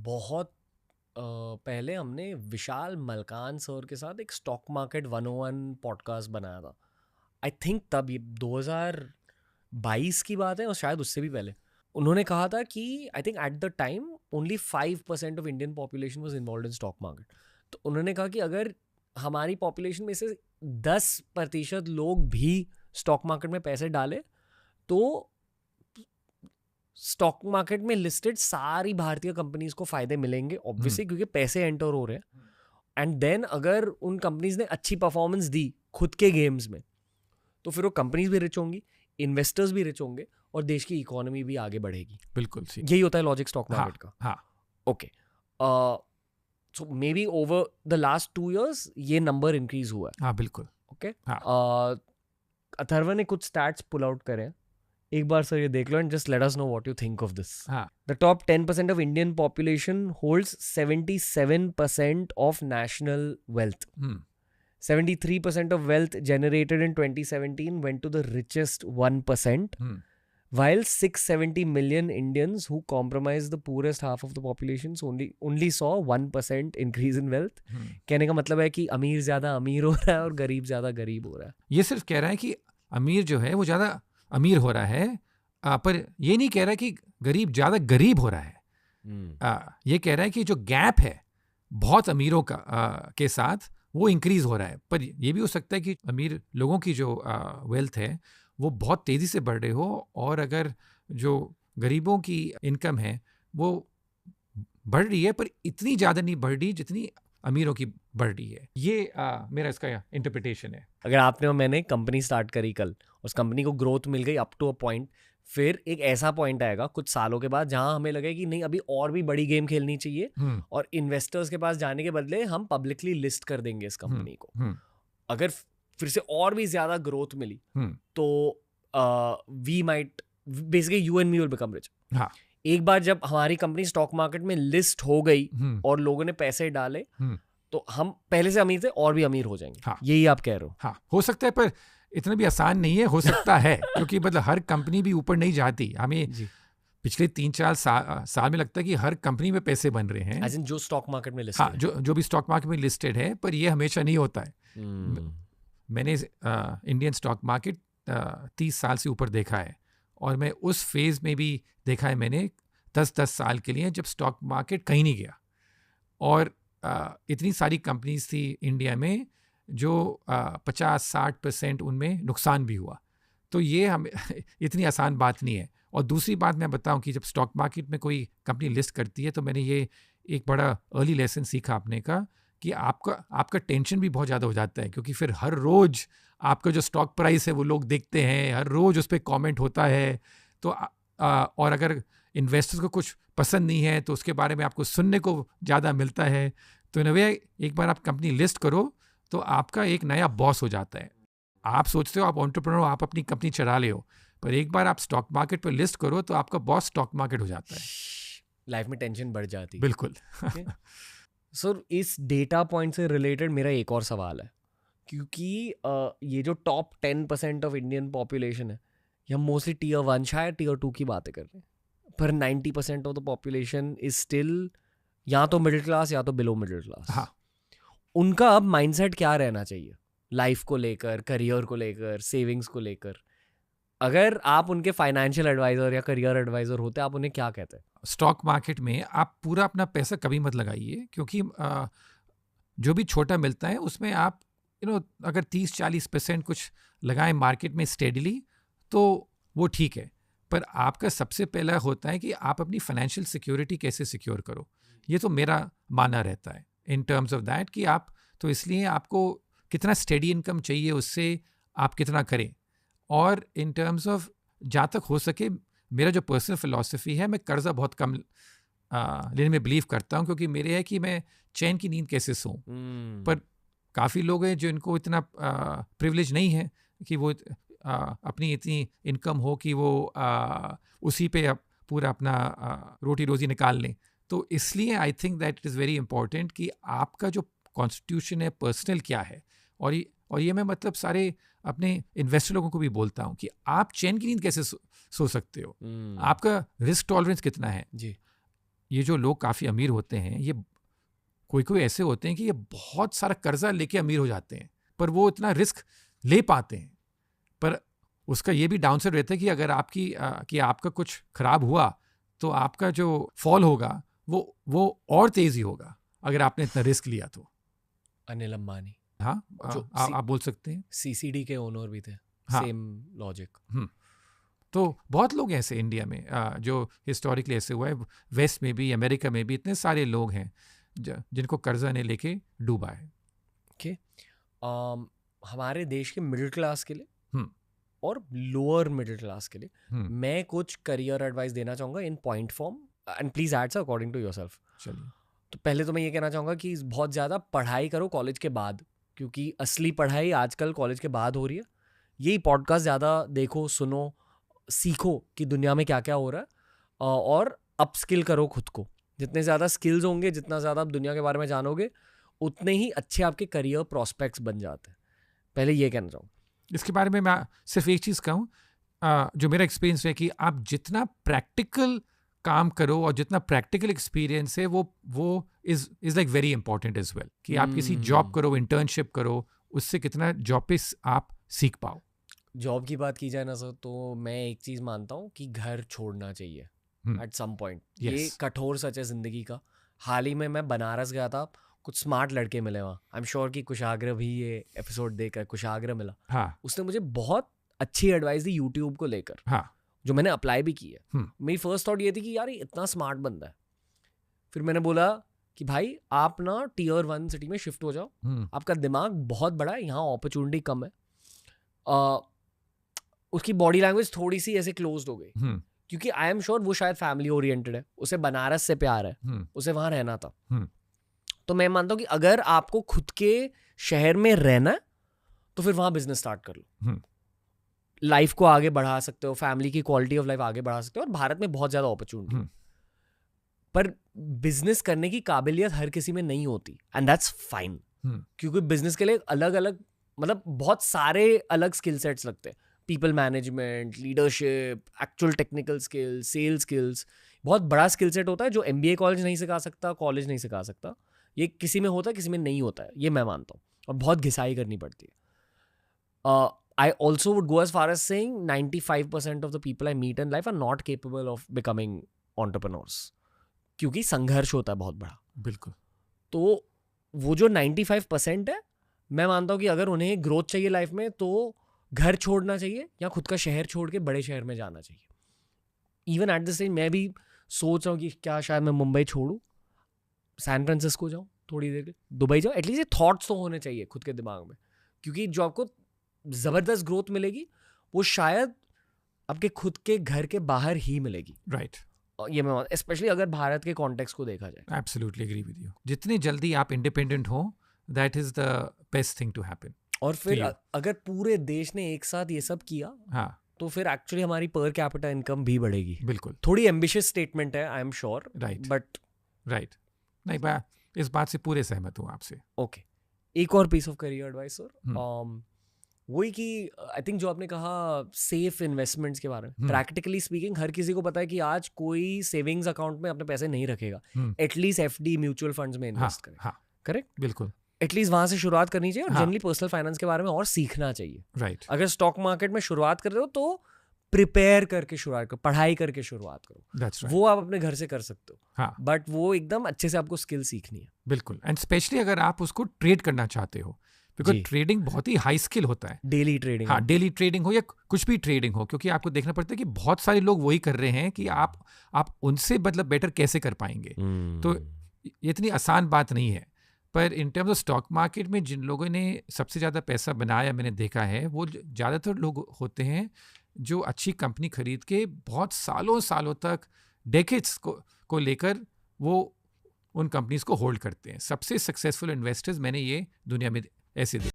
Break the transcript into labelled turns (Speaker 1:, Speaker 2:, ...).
Speaker 1: बहुत पहले हमने विशाल मलकान सर के साथ एक स्टॉक मार्केट 101 पॉडकास्ट बनाया था। आई थिंक तब ये 2022 की बात है और शायद उससे भी पहले। उन्होंने कहा था कि I think at the time only 5% of Indian population was involved in stock market. तो उन्होंने कहा कि अगर हमारी पॉपुलेशन में से 10% लोग भी स्टॉक मार्केट में पैसे डाले तो स्टॉक मार्केट में लिस्टेड सारी भारतीय कंपनीज को फायदे मिलेंगे ऑब्वियसली, क्योंकि पैसे एंटर हो रहे हैं। एंड देन अगर उन कंपनीज ने अच्छी परफॉर्मेंस दी खुद के गेम्स में तो फिर वो कंपनीज भी रिच होंगी, इन्वेस्टर्स भी रिच होंगे और देश की इकोनॉमी भी आगे बढ़ेगी।
Speaker 2: बिल्कुल
Speaker 1: यही होता है लॉजिक स्टॉक मार्केट का।
Speaker 2: हाँ
Speaker 1: okay, so may be over the last 2 years ये नंबर इंक्रीज हुआ है।
Speaker 2: हाँ बिल्कुल।
Speaker 1: ओके,
Speaker 2: हाँ।
Speaker 1: अथर्व ने कुछ स्टैट्स पुल आउट करे हैं, एक बार सर ये देख लो and just let us know what you think of this. The top 10% of Indian population holds 77% of national wealth. 73% of wealth generated in 2017 went to the richest 1%, while 670 million Indians who comprise the poorest half of the population only saw 1% increase in wealth. कहने का मतलब है कि अमीर ज्यादा अमीर हो रहा है और गरीब ज्यादा गरीब हो रहा है।
Speaker 2: ये सिर्फ कह रहा है कि अमीर जो है वो ज्यादा अमीर हो रहा है, पर ये नहीं कह रहा कि गरीब ज्यादा गरीब हो रहा है। ये कह रहा है कि जो गैप है बहुत अमीरों का के साथ वो इंक्रीज हो रहा है। पर ये भी हो सकता है कि अमीर लोगों की जो वेल्थ है वो बहुत तेज़ी से बढ़ रही हो और अगर जो गरीबों की इनकम है वो बढ़ रही है पर इतनी ज़्यादा नहीं बढ़ रही जितनी अमीरों की बढ़ रही है। ये मेरा इसका इंटरप्रिटेशन है।
Speaker 1: अगर आपने और मैंने कंपनी स्टार्ट करी कल, उस कंपनी को ग्रोथ मिल गई अप टू अ पॉइंट, फिर एक ऐसा पॉइंट आएगा कुछ सालों के बाद जहां हमें लगे कि नहीं अभी और भी बड़ी गेम खेलनी चाहिए और इन्वेस्टर्स के पास जाने के बदले हम पब्लिकली लिस्ट कर देंगे इस कंपनी को। अगर फिर से और भी ज्यादा ग्रोथ मिली तो we might basically you and me will become rich. एक बार जब हमारी कंपनी स्टॉक मार्केट में लिस्ट हो गई और लोगों ने पैसे डाले तो हम पहले से अमीर थे और भी अमीर हो जाएंगे। यही आप कह रहे हो?
Speaker 2: हाँ, हो सकता है पर इतना भी आसान नहीं है। हो सकता है क्योंकि मतलब हर कंपनी भी ऊपर नहीं जाती। हमें पिछले 3-4 साल में लगता है कि हर कंपनी में पैसे बन रहे हैं,
Speaker 1: जो स्टॉक मार्केट में लिस्टेड
Speaker 2: है। जो भी स्टॉक मार्केट में लिस्टेड है, पर ये हमेशा नहीं होता है। मैंने इंडियन स्टॉक मार्केट 30 साल से ऊपर देखा है और मैं उस फेज में भी देखा है मैंने 10 साल के लिए जब स्टॉक मार्केट कहीं नहीं गया और इतनी सारी कंपनीज थी इंडिया में जो 50-60% उनमें नुकसान भी हुआ। तो ये हमें इतनी आसान बात नहीं है। और दूसरी बात मैं बताऊं कि जब स्टॉक मार्केट में कोई कंपनी लिस्ट करती है तो मैंने ये एक बड़ा अर्ली लेसन सीखा आपने का कि आपका टेंशन भी बहुत ज़्यादा हो जाता है, क्योंकि फिर हर रोज़ आपका जो स्टॉक प्राइस है वो लोग देखते हैं, हर रोज़ उस पर कॉमेंट होता है। तो और अगर इन्वेस्टर्स को कुछ पसंद नहीं है तो उसके बारे में आपको सुनने को ज़्यादा मिलता है। तो इन अ वे एक बार आप कंपनी लिस्ट करो तो आपका एक नया बॉस हो जाता है। आप सोचते हो आप एंटरप्रेन्योर, आप अपनी कंपनी चला ले हो, पर एक बार आप स्टॉक मार्केट पर लिस्ट करो तो आपका बॉस स्टॉक मार्केट हो जाता है।
Speaker 1: लाइफ में टेंशन बढ़ जाती है।
Speaker 2: बिल्कुल।
Speaker 1: सर इस डेटा पॉइंट से रिलेटेड मेरा एक और सवाल है, क्योंकि ये जो टॉप 10% ऑफ इंडियन पॉपुलेशन है ये हम मोस्टली टीयर 1 शायद टीयर 2 की बातें कर रहे हैं, पर 90% of the population is still या तो मिडिल क्लास या तो बिलो मिडिल क्लास। उनका अब माइंडसेट क्या रहना चाहिए लाइफ को लेकर, करियर को लेकर, सेविंग्स को लेकर? अगर आप उनके फाइनेंशियल एडवाइजर या करियर एडवाइजर होते आप उन्हें क्या कहते हैं?
Speaker 2: स्टॉक मार्केट में आप पूरा अपना पैसा कभी मत लगाइए, क्योंकि जो भी छोटा मिलता है उसमें आप अगर 30-40% कुछ लगाएं मार्केट में स्टेडली तो वो ठीक है। पर आपका सबसे पहला होता है कि आप अपनी फाइनेंशियल सिक्योरिटी कैसे सिक्योर करो। ये तो मेरा मानना रहता है इन टर्म्स ऑफ दैट कि आप तो इसलिए आपको कितना स्टेडी इनकम चाहिए उससे आप कितना करें। और इन टर्म्स ऑफ जहाँ तक हो सके मेरा जो पर्सनल फिलॉसफी है, मैं कर्जा बहुत कम लेने में बिलीव करता हूँ, क्योंकि मेरे है कि मैं चैन की नींद कैसे सोऊं। पर काफ़ी लोग हैं जो इनको इतना प्रिविलेज नहीं है कि वो अपनी इतनी इनकम हो कि वो उसी पे पूरा अपना रोटी रोज़ी निकाल लें। तो इसलिए I think that it is very important कि आपका जो कॉन्स्टिट्यूशन है पर्सनल क्या है। और ये मैं मतलब सारे अपने इन्वेस्टर लोगों को भी बोलता हूँ कि आप चैन की नींद कैसे सो सकते हो। आपका रिस्क टॉलरेंस कितना है जी। ये जो लोग काफ़ी अमीर होते हैं, ये कोई ऐसे होते हैं कि ये बहुत सारा कर्जा लेके अमीर हो जाते हैं, पर वो इतना रिस्क ले पाते हैं। पर उसका ये भी डाउन साइड रहता है कि अगर आपका कुछ खराब हुआ तो आपका जो फॉल होगा वो और तेजी होगा अगर आपने इतना रिस्क लिया तो।
Speaker 1: अनिल अंबानी,
Speaker 2: हाँ, आप बोल सकते हैं।
Speaker 1: सीसीडी के ओनर भी थे,
Speaker 2: हाँ,
Speaker 1: सेम लॉजिक।
Speaker 2: तो बहुत लोग ऐसे इंडिया में जो हिस्टोरिकली ऐसे हुआ है, वेस्ट में भी, अमेरिका में भी इतने सारे लोग हैं जिनको कर्जा ने लेके डूबा है।
Speaker 1: ओके, हमारे देश के मिडिल क्लास के लिए और लोअर मिडिल क्लास के लिए मैं कुछ करियर एडवाइस देना चाहूँगा in point form, and please add according to yourself.
Speaker 2: चलिए।
Speaker 1: तो पहले तो मैं ये कहना चाहूँगा कि बहुत ज़्यादा पढ़ाई करो कॉलेज के बाद, क्योंकि असली पढ़ाई आजकल कॉलेज के बाद हो रही है। यही पॉडकास्ट ज़्यादा देखो, सुनो, सीखो कि दुनिया में क्या क्या हो रहा है, और अपस्किल करो खुद को। जितने ज़्यादा स्किल्स होंगे, जितना ज़्यादा आप दुनिया के बारे में जानोगे, उतने ही अच्छे आपके करियर प्रॉस्पेक्ट्स बन जाते हैं। पहले ये कहना चाहूँ।
Speaker 2: इसके बारे में मैं सिर्फ एक चीज़ कहूँ, जो मेरा एक्सपीरियंस है कि आप जितना प्रैक्टिकल काम करो और जितना प्रैक्टिकल एक्सपीरियंस है वो is like very important as well, कि आप किसी जॉब करो, इंटर्नशिप करो, उससे कितना जॉब पे आप सीख पाओ।
Speaker 1: जॉब की बात की जाए ना सर, तो मैं एक चीज़ मानता हूँ कि घर छोड़ना चाहिए एट सम पॉइंट। ये कठोर सच है ज़िंदगी का। हाल ही में मैं बनारस गया था, कुछ स्मार्ट लड़के मिले वहाँ। आई एम श्योर कि कुशाग्र भी ये एपिसोड देखकर, कुशाग्र मिला।
Speaker 2: हाँ।
Speaker 1: उसने मुझे बहुत अच्छी एडवाइस दी यूट्यूब को लेकर,
Speaker 2: हाँ,
Speaker 1: जो मैंने अप्लाई भी की है। मेरी फर्स्ट थॉट ये थी कि यार ये इतना स्मार्ट बंदा है। फिर मैंने बोला कि भाई आप ना टियर 1 सिटी में शिफ्ट हो जाओ, आपका दिमाग बहुत बड़ा है, यहाँ अपॉर्चुनिटी कम है। उसकी बॉडी लैंग्वेज थोड़ी सी ऐसे क्लोज्ड हो गई, क्योंकि आई एम श्योर वो शायद फैमिली ओरिएंटेड है, उसे बनारस से प्यार है, उसे वहाँ रहना था। तो मैं मानता हूँ कि अगर आपको खुद के शहर में रहना है तो फिर वहाँ बिजनेस स्टार्ट कर लो। लाइफ को आगे बढ़ा सकते हो, फैमिली की क्वालिटी ऑफ लाइफ आगे बढ़ा सकते हो, और भारत में बहुत ज़्यादा अपॉर्चुनिटी। पर बिजनेस करने की काबिलियत हर किसी में नहीं होती, एंड दैट्स फाइन, क्योंकि बिजनेस के लिए अलग अलग, मतलब बहुत सारे अलग स्किल सेट्स लगते हैं। People management, leadership, actual technical skills, sales skills, बहुत बड़ा स्किल सेट होता है जो MBA कॉलेज नहीं सिखा सकता, कॉलेज नहीं सिखा सकता। ये किसी में होता है, किसी में नहीं होता है, ये मैं मानता हूँ, और बहुत घिसाई करनी पड़ती है। I also would go as far as saying 95% of the people I meet in life are not capable of becoming entrepreneurs, क्योंकि संघर्ष होता है बहुत बड़ा।
Speaker 2: बिल्कुल।
Speaker 1: तो वो जो 95% है, मैं मानता हूँ कि अगर उन्हें ग्रोथ चाहिए लाइफ में, तो घर छोड़ना चाहिए या खुद का शहर छोड़ के बड़े शहर में जाना चाहिए। इवन एट द सेम मैं भी सोच रहा हूँ कि क्या शायद मैं मुंबई छोड़ूँ, सैन फ्रांसिस्को जाऊँ थोड़ी देर के, दुबई जाऊँ। एटलीस्ट ये थॉट्स तो होने चाहिए खुद के दिमाग में, क्योंकि जो आपको ज़बरदस्त ग्रोथ मिलेगी वो शायद आपके खुद के घर के बाहर ही मिलेगी।
Speaker 2: राइट।
Speaker 1: ये मैं स्पेशली अगर भारत के कॉन्टेक्स्ट को देखा जाए।
Speaker 2: Absolutely agree with you. जितनी जल्दी आप इंडिपेंडेंट हो, that is the best thing to happen.
Speaker 1: और फिर अगर पूरे देश ने एक साथ ये सब किया,
Speaker 2: हाँ,
Speaker 1: तो फिर एक्चुअली हमारी पर कैपिटा इनकम भी बढ़ेगी।
Speaker 2: बिल्कुल।
Speaker 1: थोड़ी एम्बिशियस स्टेटमेंट है, I am sure,
Speaker 2: right,
Speaker 1: but
Speaker 2: right, नहीं, मैं इस बात से पूरे सहमत हूँ आपसे।
Speaker 1: ओके, एक और piece of career advice sir, वही कि आई थिंक जो आपने कहा सेफ इन्वेस्टमेंट्स के बारे में, प्रैक्टिकली स्पीकिंग हर किसी को पता है कि आज कोई सेविंग्स अकाउंट में अपने पैसे नहीं रखेगा, एटलीस्ट FD म्यूचुअल फंड्स में इन्वेस्ट करे। करेक्ट,
Speaker 2: बिल्कुल।
Speaker 1: एटलीस्ट वहां से शुरुआत करनी चाहिए, और जनरली पर्सनल फाइनेंस के बारे में और सीखना चाहिए।
Speaker 2: राइट।
Speaker 1: अगर स्टॉक मार्केट में शुरुआत कर रहे हो तो प्रिपेयर करके शुरुआत करो, पढ़ाई करके शुरुआत करो।
Speaker 2: That's right.
Speaker 1: वो आप अपने घर से कर सकते हो,
Speaker 2: हाँ,
Speaker 1: बट वो एकदम अच्छे से आपको स्किल सीखनी है।
Speaker 2: बिल्कुल। एंड स्पेशली अगर आप उसको ट्रेड करना चाहते हो, बिकॉज ट्रेडिंग बहुत ही हाई स्किल होता है।
Speaker 1: डेली ट्रेडिंग,
Speaker 2: हाँ, डेली ट्रेडिंग हो या कुछ भी ट्रेडिंग हो, क्योंकि आपको देखना पड़ता है कि बहुत सारे लोग वही कर रहे हैं कि आप उनसे मतलब बेटर कैसे कर पाएंगे। तो ये इतनी आसान बात नहीं है। पर in terms of stock market में जिन लोगों ने सबसे ज़्यादा पैसा बनाया मैंने देखा है, वो ज़्यादातर लोग होते हैं जो अच्छी कंपनी खरीद के बहुत सालों सालों तक, डेकेड्स को लेकर वो उन कंपनीज को होल्ड करते हैं। सबसे सक्सेसफुल इन्वेस्टर्स मैंने ये दुनिया में ऐसे देखे।